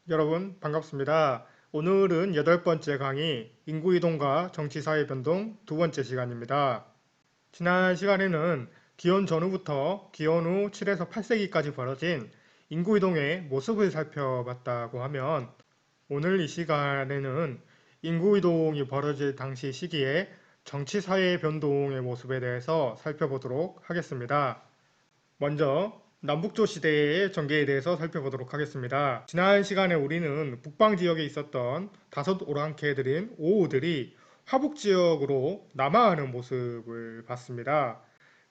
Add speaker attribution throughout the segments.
Speaker 1: 여러분 반갑습니다. 오늘은 8번째 강의 인구이동과 정치사회 변동 두 번째 시간입니다. 지난 시간에는 기원 전후부터 기원 후 7에서 8세기까지 벌어진 인구이동의 모습을 살펴봤다고 하면 오늘 이 시간에는 인구이동이 벌어질 당시 시기에 정치사회 변동의 모습에 대해서 살펴보도록 하겠습니다. 먼저 남북조 시대의 전개에 대해서 살펴보도록 하겠습니다. 지난 시간에 우리는 북방 지역에 있었던 다섯 오랑캐들인 오우들이 화북 지역으로 남하하는 모습을 봤습니다.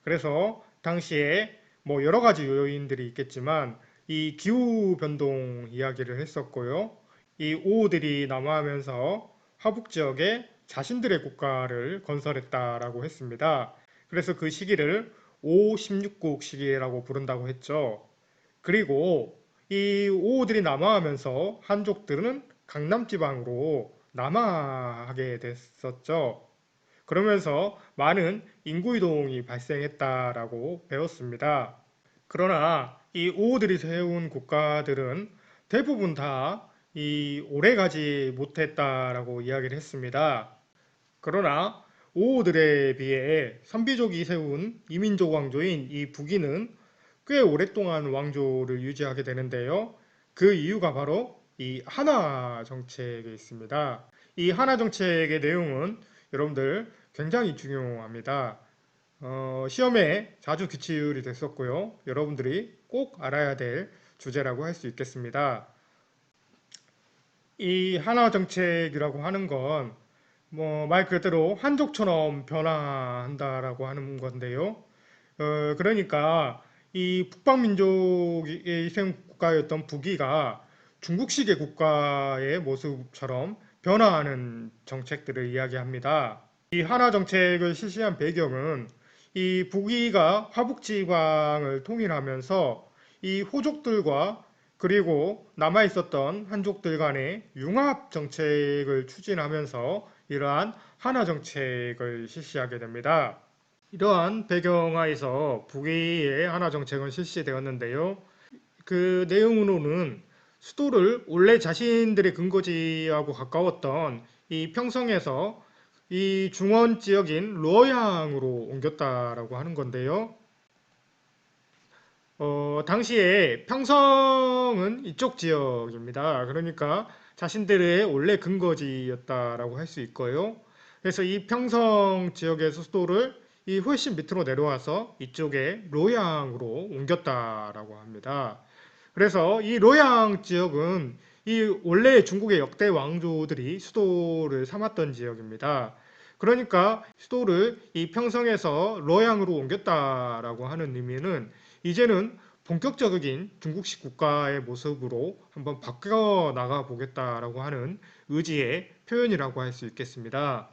Speaker 1: 그래서 당시에 여러 가지 요인들이 있겠지만 이 기후 변동 이야기를 했었고요. 이 오우들이 남하하면서 화북 지역에 자신들의 국가를 건설했다라고 했습니다. 그래서 그 시기를 5, 16국 시기라고 부른다고 했죠. 그리고 이 오우들이 남하하면서 한족들은 강남 지방으로 남하하게 됐었죠. 그러면서 많은 인구 이동이 발생했다라고 배웠습니다. 그러나 이 오우들이 세운 국가들은 대부분 다 이 오래가지 못했다라고 이야기를 했습니다. 그러나 오우들에 비해 선비족이 세운 이민족 왕조인 이 북이는 꽤 오랫동안 왕조를 유지하게 되는데요. 그 이유가 바로 이 한화 정책에 있습니다. 이 한화 정책의 내용은 여러분들 굉장히 중요합니다. 시험에 자주 기출이 됐었고요. 여러분들이 꼭 알아야 될 주제라고 할 수 있겠습니다. 이 한화 정책이라고 하는 건 말 그대로 한족처럼 변화한다라고 하는 건데요. 그러니까 이 북방민족의 세운 국가였던 북이가 중국식의 국가의 모습처럼 변화하는 정책들을 이야기합니다. 이 한화 정책을 실시한 배경은 이 북이가 화북지방을 통일하면서 이 호족들과 그리고 남아있었던 한족들 간의 융합 정책을 추진하면서 이러한 한화 정책을 실시하게 됩니다. 이러한 배경하에서 북위의 한화 정책은 실시되었는데요. 그 내용으로는 수도를 원래 자신들의 근거지하고 가까웠던 이 평성에서 이 중원 지역인 루어양으로 옮겼다라고 하는 건데요. 당시에 평성은 이쪽 지역입니다. 그러니까 자신들의 원래 근거지였다라고 할 수 있고요. 그래서 이 평성 지역의 수도를 이 훨씬 밑으로 내려와서 이쪽에 로양으로 옮겼다라고 합니다. 그래서 이 로양 지역은 이 원래 중국의 역대 왕조들이 수도를 삼았던 지역입니다. 그러니까 수도를 이 평성에서 로양으로 옮겼다라고 하는 의미는 이제는 본격적인 중국식 국가의 모습으로 한번 바뀌어 나가 보겠다라고 하는 의지의 표현이라고 할 수 있겠습니다.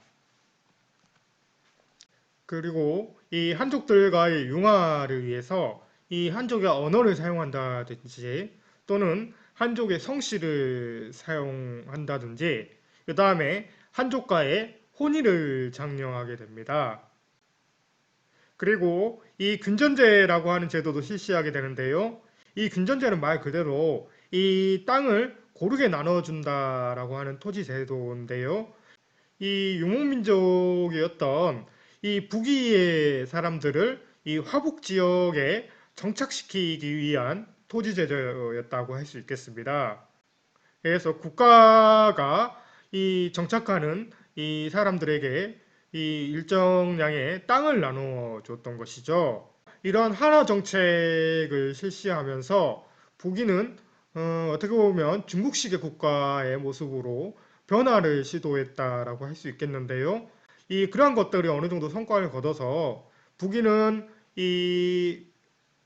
Speaker 1: 그리고 이 한족들과의 융화를 위해서 이 한족의 언어를 사용한다든지 또는 한족의 성씨를 사용한다든지 그 다음에 한족과의 혼인을 장려하게 됩니다. 그리고 이 균전제라고 하는 제도도 실시하게 되는데요. 이 균전제는 말 그대로 이 땅을 고르게 나눠준다라고 하는 토지 제도인데요. 이 유목민족이었던 이 북위의 사람들을 이 화북 지역에 정착시키기 위한 토지 제도였다고 할 수 있겠습니다. 그래서 국가가 이 정착하는 이 사람들에게 이 일정량의 땅을 나누어 줬던 것이죠. 이러한 한화 정책을 실시하면서 북위는 어떻게 보면 중국식의 국가의 모습으로 변화를 시도했다라고 할 수 있겠는데요. 이 그러한 것들이 어느 정도 성과를 거둬서 북위는 이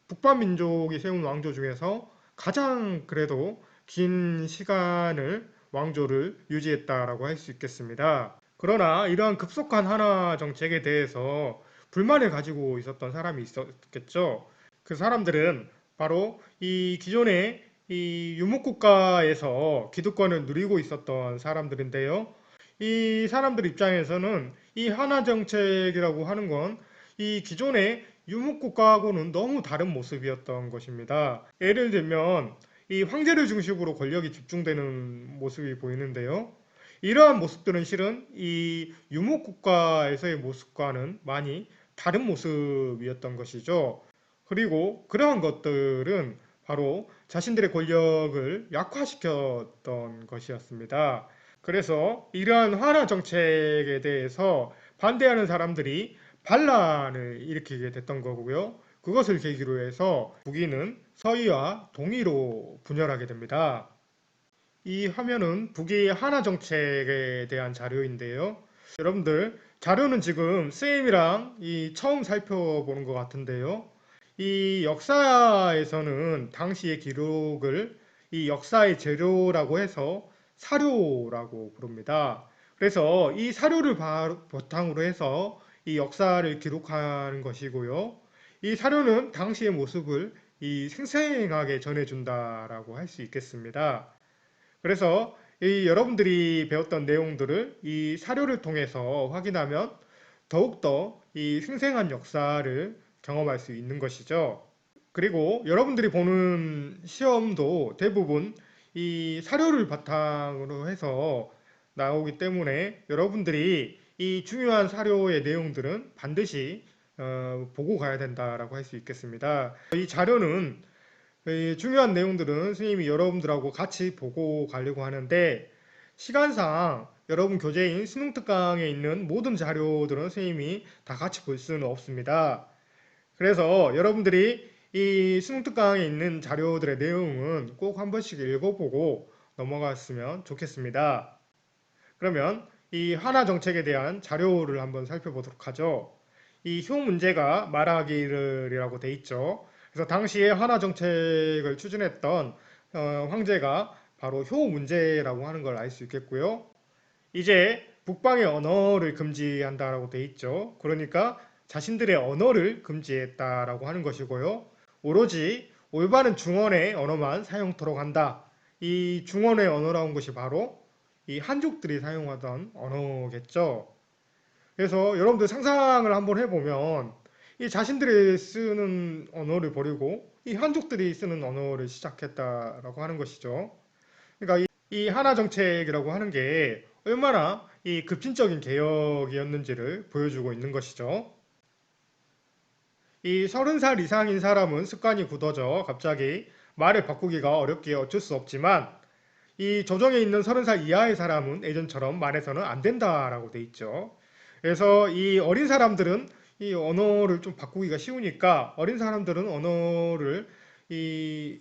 Speaker 1: 북방 민족이 세운 왕조 중에서 가장 그래도 긴 시간을 왕조를 유지했다라고 할 수 있겠습니다. 그러나 이러한 급속한 한화 정책에 대해서 불만을 가지고 있었던 사람이 있었겠죠. 그 사람들은 바로 이 기존의 이 유목국가에서 기득권을 누리고 있었던 사람들인데요. 이 사람들 입장에서는 이 한화 정책이라고 하는 건 이 기존의 유목국가하고는 너무 다른 모습이었던 것입니다. 예를 들면 이 황제를 중심으로 권력이 집중되는 모습이 보이는데요. 이러한 모습들은 실은 이 유목국가에서의 모습과는 많이 다른 모습이었던 것이죠. 그리고 그러한 것들은 바로 자신들의 권력을 약화시켰던 것이었습니다. 그래서 이러한 환화 정책에 대해서 반대하는 사람들이 반란을 일으키게 됐던 거고요. 그것을 계기로 해서 북위는 서위와 동위로 분열하게 됩니다. 이 화면은 북위 한화 정책에 대한 자료인데요. 여러분들 자료는 지금 쌤이랑 이 처음 살펴보는 것 같은데요. 이 역사에서는 당시의 기록을 이 역사의 재료라고 해서 사료라고 부릅니다. 그래서 이 사료를 바탕으로 해서 이 역사를 기록하는 것이고요. 이 사료는 당시의 모습을 이 생생하게 전해준다라고 할 수 있겠습니다. 그래서 이 여러분들이 배웠던 내용들을 이 사료를 통해서 확인하면 더욱더 이 생생한 역사를 경험할 수 있는 것이죠. 그리고 여러분들이 보는 시험도 대부분 이 사료를 바탕으로 해서 나오기 때문에 여러분들이 이 중요한 사료의 내용들은 반드시 보고 가야 된다라고 할 수 있겠습니다. 이 자료는 이 중요한 내용들은 선생님이 여러분들하고 같이 보고 가려고 하는데 시간상 여러분 교재인 수능특강에 있는 모든 자료들은 선생님이 다 같이 볼 수는 없습니다. 그래서 여러분들이 이 수능특강에 있는 자료들의 내용은 꼭 한 번씩 읽어보고 넘어갔으면 좋겠습니다. 그러면 이 한화 정책에 대한 자료를 한번 살펴보도록 하죠. 이 효 문제가 말하기를이라고 돼 있죠. 그래서 당시에 한화 정책을 추진했던 황제가 바로 효 문제라고 하는 걸 알 수 있겠고요. 이제 북방의 언어를 금지한다라고 돼 있죠. 그러니까 자신들의 언어를 금지했다라고 하는 것이고요. 오로지 올바른 중원의 언어만 사용토록 한다. 이 중원의 언어라는 것이 바로 이 한족들이 사용하던 언어겠죠. 그래서 여러분들 상상을 한번 해보면 이 자신들이 쓰는 언어를 버리고 이 한족들이 쓰는 언어를 시작했다라고 하는 것이죠. 그러니까 이 한화 정책이라고 하는 게 얼마나 이 급진적인 개혁이었는지를 보여주고 있는 것이죠. 이 30살 이상인 사람은 습관이 굳어져 갑자기 말을 바꾸기가 어렵기에 어쩔 수 없지만 이 조정에 있는 30살 이하의 사람은 예전처럼 말해서는 안 된다라고 돼 있죠. 그래서 이 어린 사람들은 이 언어를 좀 바꾸기가 쉬우니까 어린 사람들은 언어를 이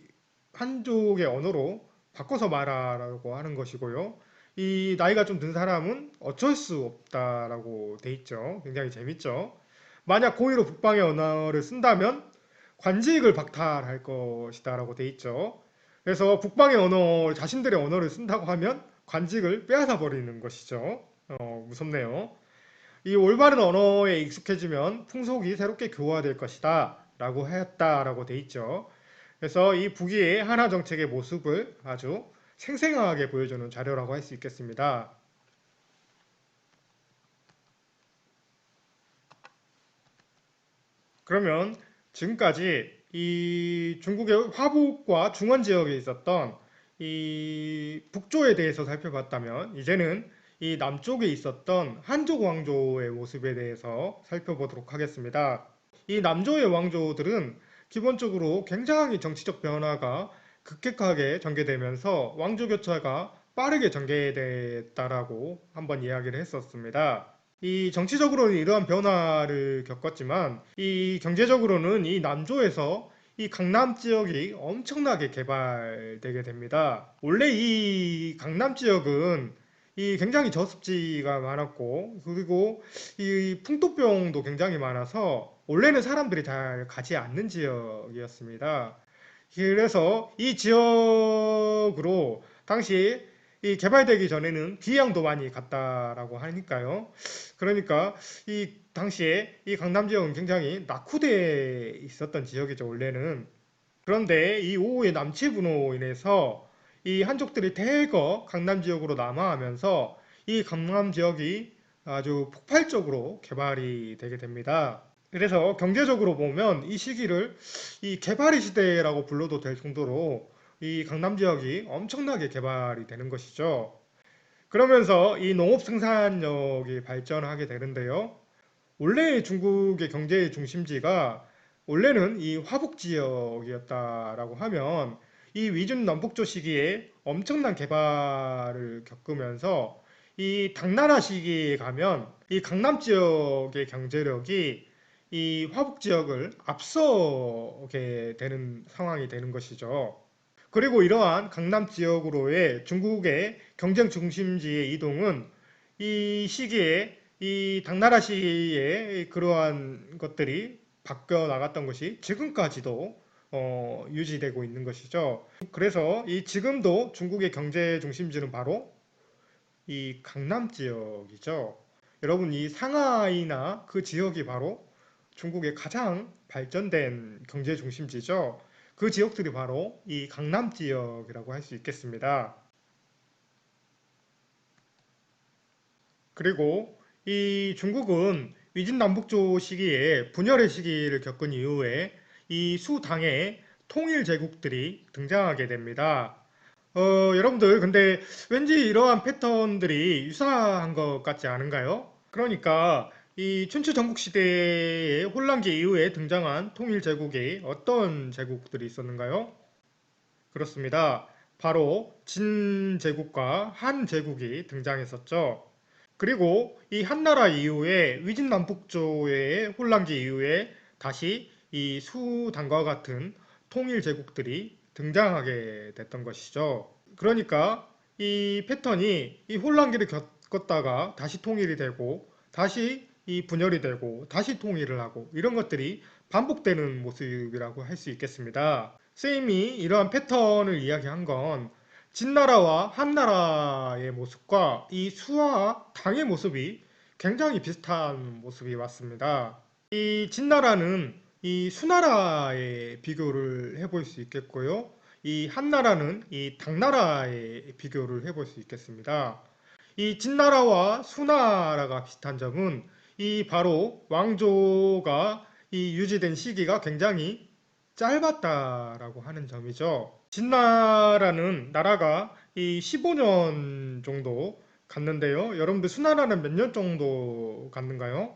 Speaker 1: 한족의 언어로 바꿔서 말하라고 하는 것이고요. 이 나이가 좀 든 사람은 어쩔 수 없다라고 돼 있죠. 굉장히 재밌죠. 만약 고의로 북방의 언어를 쓴다면 관직을 박탈할 것이다라고 돼 있죠. 그래서 북방의 언어, 자신들의 언어를 쓴다고 하면 관직을 빼앗아 버리는 것이죠. 무섭네요. 이 올바른 언어에 익숙해지면 풍속이 새롭게 교화될 것이다 라고 했다라고 돼 있죠. 그래서 이 북위의 한화 정책의 모습을 아주 생생하게 보여주는 자료라고 할 수 있겠습니다. 그러면 지금까지 이 중국의 화북과 중원 지역에 있었던 이 북조에 대해서 살펴봤다면 이제는 이 남쪽에 있었던 한족 왕조의 모습에 대해서 살펴보도록 하겠습니다. 이 남조의 왕조들은 기본적으로 굉장히 정치적 변화가 급격하게 전개되면서 왕조 교체가 빠르게 전개됐다라고 한번 이야기를 했었습니다. 이 정치적으로는 이러한 변화를 겪었지만 이 경제적으로는 이 남조에서 이 강남 지역이 엄청나게 개발되게 됩니다. 원래 이 강남 지역은 이 굉장히 저습지가 많았고 그리고 이 풍토병도 굉장히 많아서 원래는 사람들이 잘 가지 않는 지역이었습니다. 그래서 이 지역으로 당시 이 개발되기 전에는 비양도 많이 갔다라고 하니까요. 그러니까 이 당시에 이 강남 지역은 굉장히 낙후되어 있었던 지역이죠, 원래는. 그런데 이 오후의 남치분으로 인해서 이 한족들이 대거 강남 지역으로 남하하면서 이 강남 지역이 아주 폭발적으로 개발이 되게 됩니다. 그래서 경제적으로 보면 이 시기를 이 개발의 시대라고 불러도 될 정도로 이 강남 지역이 엄청나게 개발이 되는 것이죠. 그러면서 이 농업 생산력이 발전하게 되는데요. 원래 중국의 경제 중심지가 원래는 이 화북 지역이었다라고 하면 이 위준 남북조 시기에 엄청난 개발을 겪으면서 이 당나라 시기에 가면 이 강남 지역의 경제력이 이 화북 지역을 앞서게 되는 상황이 되는 것이죠. 그리고 이러한 강남 지역으로의 중국의 경쟁 중심지의 이동은 이 시기에 이 당나라 시기에 그러한 것들이 바뀌어 나갔던 것이 지금까지도 유지되고 있는 것이죠. 그래서 이 지금도 중국의 경제 중심지는 바로 이 강남 지역이죠. 여러분, 이 상하이나 그 지역이 바로 중국의 가장 발전된 경제 중심지죠. 그 지역들이 바로 이 강남 지역이라고 할 수 있겠습니다. 그리고 이 중국은 위진남북조 시기에 분열의 시기를 겪은 이후에 이 수당의 통일 제국들이 등장하게 됩니다. 여러분들, 근데 왠지 이러한 패턴들이 유사한 것 같지 않은가요? 그러니까 이 춘추 전국 시대의 혼란기 이후에 등장한 통일 제국이 어떤 제국들이 있었는가요? 그렇습니다. 바로 진 제국과 한 제국이 등장했었죠. 그리고 이 한나라 이후에 위진남북조의 혼란기 이후에 다시 이 수단과 같은 통일 제국들이 등장하게 됐던 것이죠. 그러니까 이 패턴이 이 혼란기를 겪었다가 다시 통일이 되고 다시 이 분열이 되고 다시 통일을 하고 이런 것들이 반복되는 모습이라고 할 수 있겠습니다. 쌤이 이러한 패턴을 이야기한 건 진나라와 한나라의 모습과 이 수와 당의 모습이 굉장히 비슷한 모습이 맞습니다. 이 진나라는 이 수나라에 비교를 해볼 수 있겠고요. 이 한나라는 이 당나라에 비교를 해볼 수 있겠습니다. 이 진나라와 수나라가 비슷한 점은 이 바로 왕조가 이 유지된 시기가 굉장히 짧았다라고 하는 점이죠. 진나라는 나라가 이 15년 정도 갔는데요. 여러분들 수나라는 몇 년 정도 갔는가요?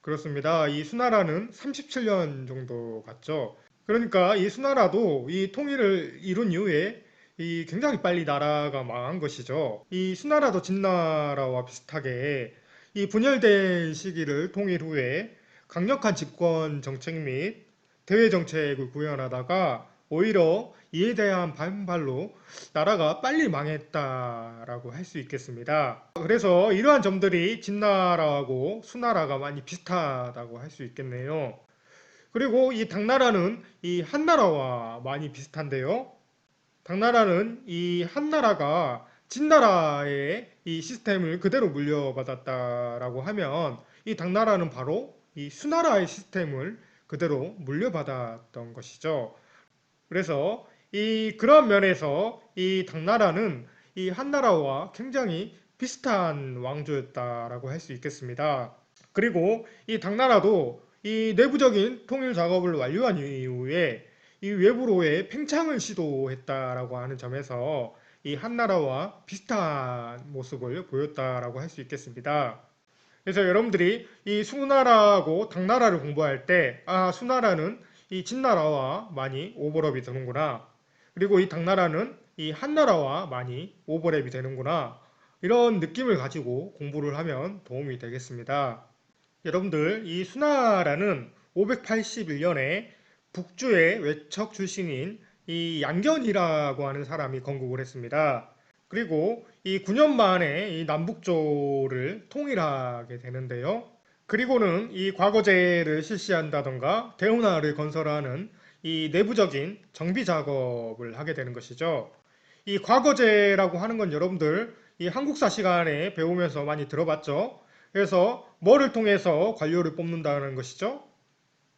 Speaker 1: 그렇습니다. 이 수나라는 37년 정도 갔죠. 그러니까 이 수나라도 이 통일을 이룬 이후에 이 굉장히 빨리 나라가 망한 것이죠. 이 수나라도 진나라와 비슷하게 이 분열된 시기를 통일 후에 강력한 집권 정책 및 대외 정책을 구현하다가 오히려 이에 대한 반발로 나라가 빨리 망했다라고 할 수 있겠습니다. 그래서 이러한 점들이 진나라하고 수나라가 많이 비슷하다고 할 수 있겠네요. 그리고 이 당나라는 이 한나라와 많이 비슷한데요. 당나라는 이 한나라가 진나라의 이 시스템을 그대로 물려받았다라고 하면 이 당나라는 바로 이 수나라의 시스템을 그대로 물려받았던 것이죠. 그래서 이 그런 면에서 이 당나라는 이 한나라와 굉장히 비슷한 왕조였다라고 할 수 있겠습니다. 그리고 이 당나라도 이 내부적인 통일 작업을 완료한 이후에 이 외부로의 팽창을 시도했다라고 하는 점에서 이 한나라와 비슷한 모습을 보였다라고 할 수 있겠습니다. 그래서 여러분들이 이 수나라하고 당나라를 공부할 때, 아, 수나라는 이 진나라와 많이 오버랩이 되는구나. 그리고 이 당나라는 이 한나라와 많이 오버랩이 되는구나. 이런 느낌을 가지고 공부를 하면 도움이 되겠습니다. 여러분들, 이 수나라는 581년에 북주의 외척 출신인 이 양견이라고 하는 사람이 건국을 했습니다. 그리고 이 9년 만에 이 남북조를 통일하게 되는데요. 그리고는 이 과거제를 실시한다던가 대운하를 건설하는 이 내부적인 정비 작업을 하게 되는 것이죠. 이 과거제라고 하는 건 여러분들 이 한국사 시간에 배우면서 많이 들어봤죠. 그래서 뭐를 통해서 관료를 뽑는다는 것이죠?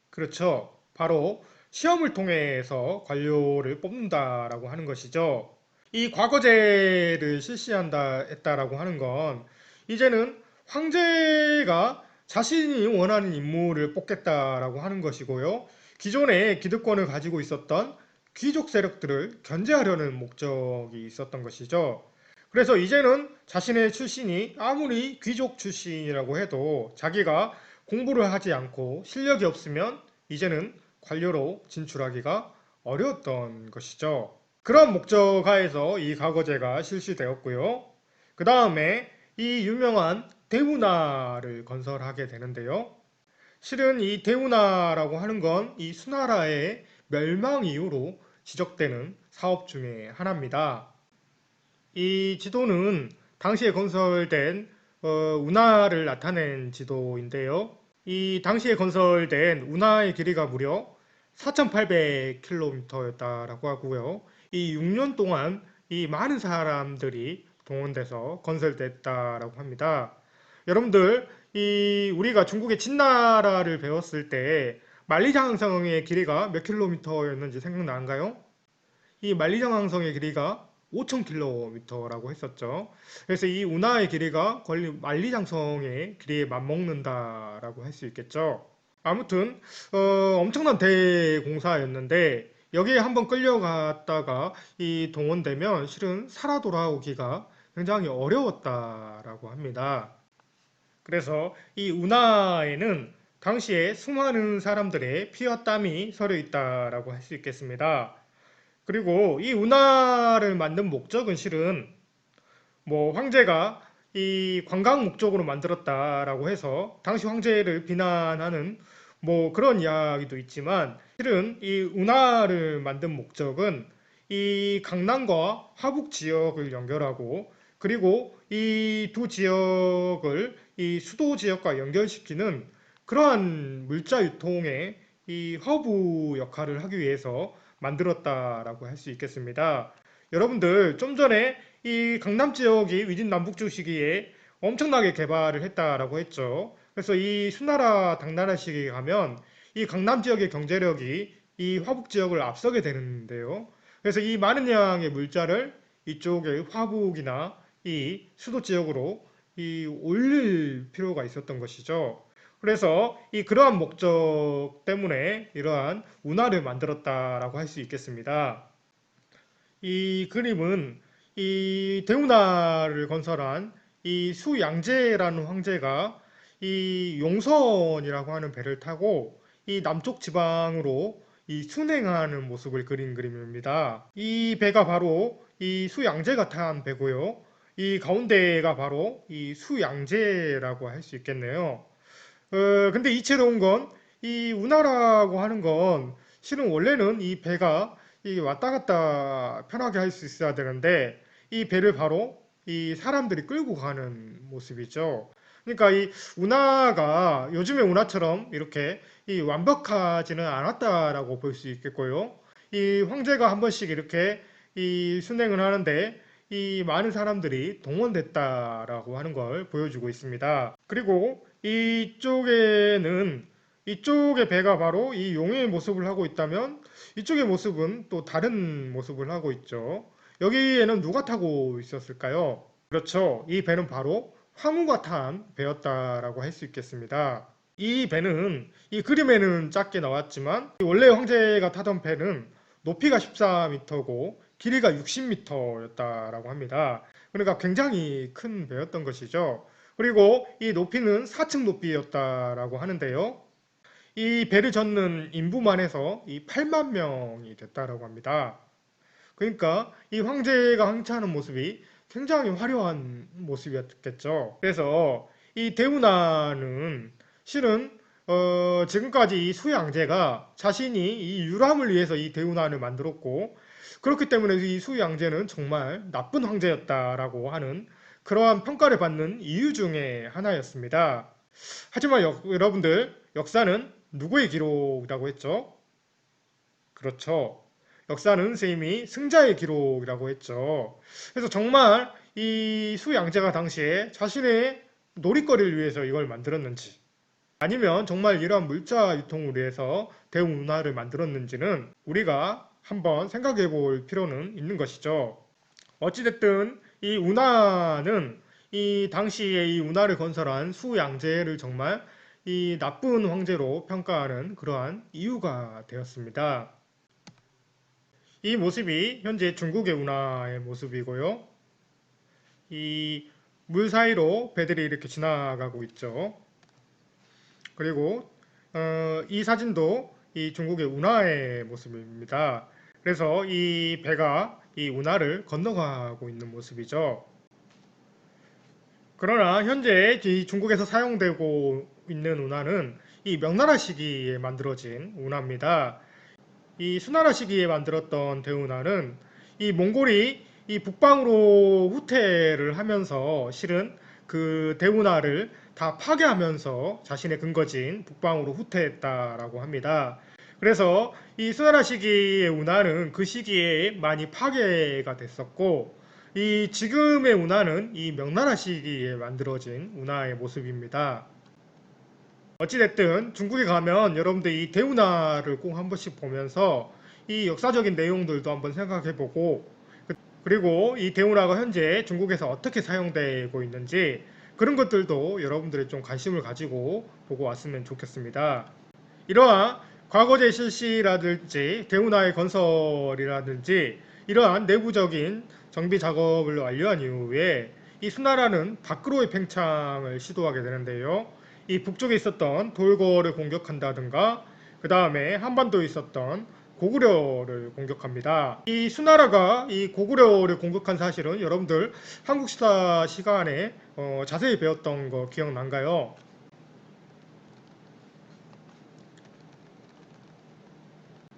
Speaker 1: 그렇죠. 바로 시험을 통해서 관료를 뽑는다라고 하는 것이죠. 이 과거제를 실시한다 했다라고 하는 건 이제는 황제가 자신이 원하는 인물을 뽑겠다라고 하는 것이고요. 기존에 기득권을 가지고 있었던 귀족 세력들을 견제하려는 목적이 있었던 것이죠. 그래서 이제는 자신의 출신이 아무리 귀족 출신이라고 해도 자기가 공부를 하지 않고 실력이 없으면 이제는 관료로 진출하기가 어려웠던 것이죠. 그런 목적하에서 이 가거제가 실시되었고요. 그 다음에 이 유명한 대운하를 건설하게 되는데요. 실은 이 대운하라고 하는 건 이 수나라의 멸망 이후로 지적되는 사업 중에 하나입니다. 이 지도는 당시에 건설된 운하를 나타낸 지도인데요. 이 당시에 건설된 운하의 길이가 무려 4,800km였다라고 하고요. 이 6년 동안 이 많은 사람들이 동원돼서 건설됐다라고 합니다. 여러분들, 이 우리가 중국의 진나라를 배웠을 때 만리장성의 길이가 몇 킬로미터였는지 생각나는가요? 이 만리장성의 길이가 5,000km라고 했었죠. 그래서 이 운하의 길이가 거의 만리장성의 길이에 맞먹는다라고 할 수 있겠죠. 아무튼 엄청난 대공사였는데 여기에 한번 끌려갔다가 이 동원되면 실은 살아 돌아오기가 굉장히 어려웠다라고 합니다. 그래서 이 운하에는 당시에 수많은 사람들의 피와 땀이 서려 있다라고 할 수 있겠습니다. 그리고 이 운하를 만든 목적은 실은 뭐 황제가 이 관광 목적으로 만들었다라고 해서 당시 황제를 비난하는 뭐 그런 이야기도 있지만 실은 이 운하를 만든 목적은 이 강남과 화북 지역을 연결하고 그리고 이 두 지역을 이 수도 지역과 연결시키는 그러한 물자 유통의 이 허브 역할을 하기 위해서 만들었다라고 할 수 있겠습니다. 여러분들 좀 전에 이 강남 지역이 위진 남북조 시기에 엄청나게 개발을 했다라고 했죠. 그래서 이 수나라 당나라 시기에 가면 이 강남 지역의 경제력이 이 화북 지역을 앞서게 되는데요. 그래서 이 많은 양의 물자를 이쪽의 화북이나 이 수도 지역으로 이 올릴 필요가 있었던 것이죠. 그래서 이 그러한 목적 때문에 이러한 운하를 만들었다라고 할 수 있겠습니다. 이 그림은 이 대운하를 건설한 이 수양제라는 황제가 이 용선이라고 하는 배를 타고 이 남쪽 지방으로 이 순행하는 모습을 그린 그림입니다. 이 배가 바로 이 수양제가 탄 배고요. 이 가운데가 바로 이 수양제라고 할 수 있겠네요. 근데 이채로운 건 이 운하라고 하는 건 실은 원래는 이 배가 이 왔다 갔다 편하게 할 수 있어야 되는데 이 배를 바로 이 사람들이 끌고 가는 모습이죠. 그러니까 이 운하가 요즘의 운하처럼 이렇게 이 완벽하지는 않았다라고 볼 수 있겠고요. 이 황제가 한 번씩 이렇게 이 순행을 하는데 이 많은 사람들이 동원됐다라고 하는 걸 보여주고 있습니다. 그리고 이쪽에는 이쪽의 배가 바로 이 용의 모습을 하고 있다면 이쪽의 모습은 또 다른 모습을 하고 있죠. 여기에는 누가 타고 있었을까요? 그렇죠. 이 배는 바로 황후가 탄 배였다라고 할 수 있겠습니다. 이 배는 이 그림에는 작게 나왔지만 원래 황제가 타던 배는 높이가 14m고 길이가 60m였다라고 합니다. 그러니까 굉장히 큰 배였던 것이죠. 그리고 이 높이는 4층 높이였다라고 하는데요. 이 배를 젓는 인부만 해서 이 8만 명이 됐다라고 합니다. 그러니까 이 황제가 항차하는 모습이 굉장히 화려한 모습이었겠죠. 그래서 이 대운하는 실은 지금까지 이 수양제가 자신이 이 유람을 위해서 이 대운하를 만들었고 그렇기 때문에 이 수양제는 정말 나쁜 황제였다라고 하는 그러한 평가를 받는 이유 중에 하나였습니다. 하지만 여러분들 역사는 누구의 기록이라고 했죠? 그렇죠. 역사는 선생님이 승자의 기록이라고 했죠. 그래서 정말 이 수양제가 당시에 자신의 놀이거리를 위해서 이걸 만들었는지 아니면 정말 이러한 물자 유통을 위해서 대운하를 만들었는지는 우리가 한번 생각해 볼 필요는 있는 것이죠. 어찌됐든 이 운하는 이 당시에 이 운하를 건설한 수양제를 정말 이 나쁜 황제로 평가하는 그러한 이유가 되었습니다. 이 모습이 현재 중국의 운하의 모습이고요. 이 물 사이로 배들이 이렇게 지나가고 있죠. 그리고 이 사진도 이 중국의 운하의 모습입니다. 그래서 이 배가 이 운하를 건너가고 있는 모습이죠. 그러나 현재 이 중국에서 사용되고 있는 운하는 이 명나라 시기에 만들어진 운하입니다. 이 수나라 시기에 만들었던 대운하는 이 몽골이 이 북방으로 후퇴를 하면서 실은 그 대운하를 다 파괴하면서 자신의 근거지인 북방으로 후퇴했다라고 합니다. 그래서 이 수나라 시기의 운하는 그 시기에 많이 파괴가 됐었고 이 지금의 운하는 이 명나라 시기에 만들어진 운하의 모습입니다. 어찌됐든 중국에 가면 여러분들 이 대운하를 꼭 한 번씩 보면서 이 역사적인 내용들도 한번 생각해보고 그리고 이 대운하가 현재 중국에서 어떻게 사용되고 있는지 그런 것들도 여러분들이 좀 관심을 가지고 보고 왔으면 좋겠습니다. 이러한 과거제 실시라든지 대운하의 건설이라든지 이러한 내부적인 정비 작업을 완료한 이후에 이 수나라는 밖으로의 팽창을 시도하게 되는데요. 이 북쪽에 있었던 돌거를 공격한다든가 그 다음에 한반도에 있었던 고구려를 공격합니다. 이 수나라가 이 고구려를 공격한 사실은 여러분들 한국시사 시간에 자세히 배웠던 거 기억난가요?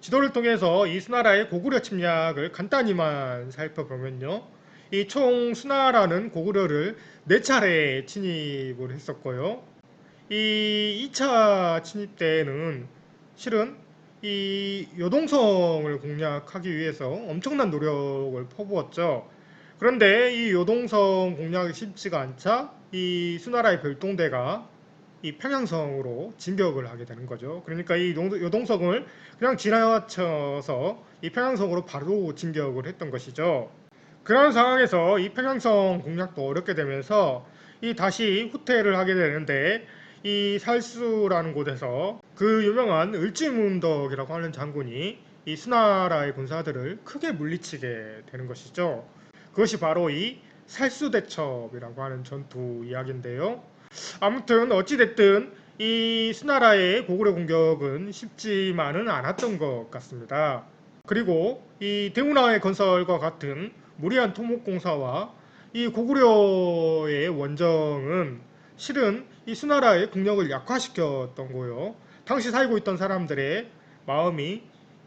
Speaker 1: 지도를 통해서 이 수나라의 고구려 침략을 간단히만 살펴보면요. 이 총 수나라는 고구려를 4차례 침입을 했었고요. 이 2차 침입 때에는 실은 이 요동성을 공략하기 위해서 엄청난 노력을 퍼부었죠. 그런데 이 요동성 공략이 쉽지가 않자 이 수나라의 별동대가 이 평양성으로 진격을 하게 되는 거죠. 그러니까 이 요동성을 그냥 지나쳐서 이 평양성으로 바로 진격을 했던 것이죠. 그런 상황에서 이 평양성 공략도 어렵게 되면서 이 다시 후퇴를 하게 되는데 이 살수라는 곳에서 그 유명한 을지문덕이라고 하는 장군이 이 수나라의 군사들을 크게 물리치게 되는 것이죠. 그것이 바로 이 살수대첩이라고 하는 전투 이야기인데요. 아무튼 어찌됐든 이 수나라의 고구려 공격은 쉽지만은 않았던 것 같습니다. 그리고 이 대운하의 건설과 같은 무리한 토목공사와 이 고구려의 원정은 실은 이 수나라의 국력을 약화시켰던 거요. 당시 살고 있던 사람들의 마음이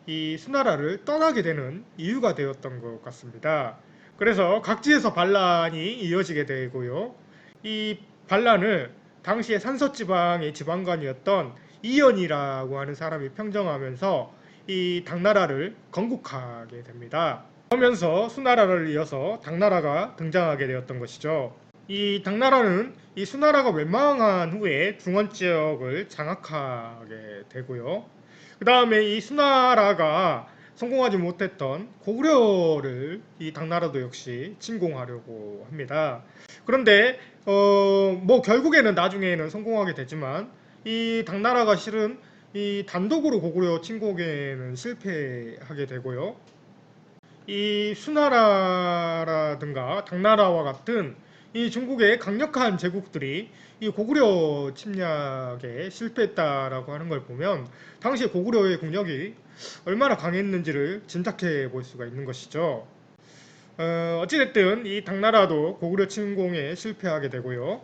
Speaker 1: 이 수나라를 떠나게 되는 이유가 되었던 것 같습니다. 그래서 각지에서 반란이 이어지게 되고요. 이 반란을 당시에 산서지방의 지방관이었던 이연이라고 하는 사람이 평정하면서 이 당나라를 건국하게 됩니다. 그러면서 수나라를 이어서 당나라가 등장하게 되었던 것이죠. 이 당나라는 이 수나라가 멸망한 후에 중원 지역을 장악하게 되고요. 그 다음에 이 수나라가 성공하지 못했던 고구려를 이 당나라도 역시 침공하려고 합니다. 그런데 뭐 결국에는 나중에는 성공하게 되지만 이 당나라가 실은 이 단독으로 고구려 침공에는 실패하게 되고요. 이 수나라라든가 당나라와 같은 이 중국의 강력한 제국들이 이 고구려 침략에 실패했다라고 하는 걸 보면 당시 고구려의 국력이 얼마나 강했는지를 짐작해 볼 수가 있는 것이죠. 어찌됐든 이 당나라도 고구려 침공에 실패하게 되고요.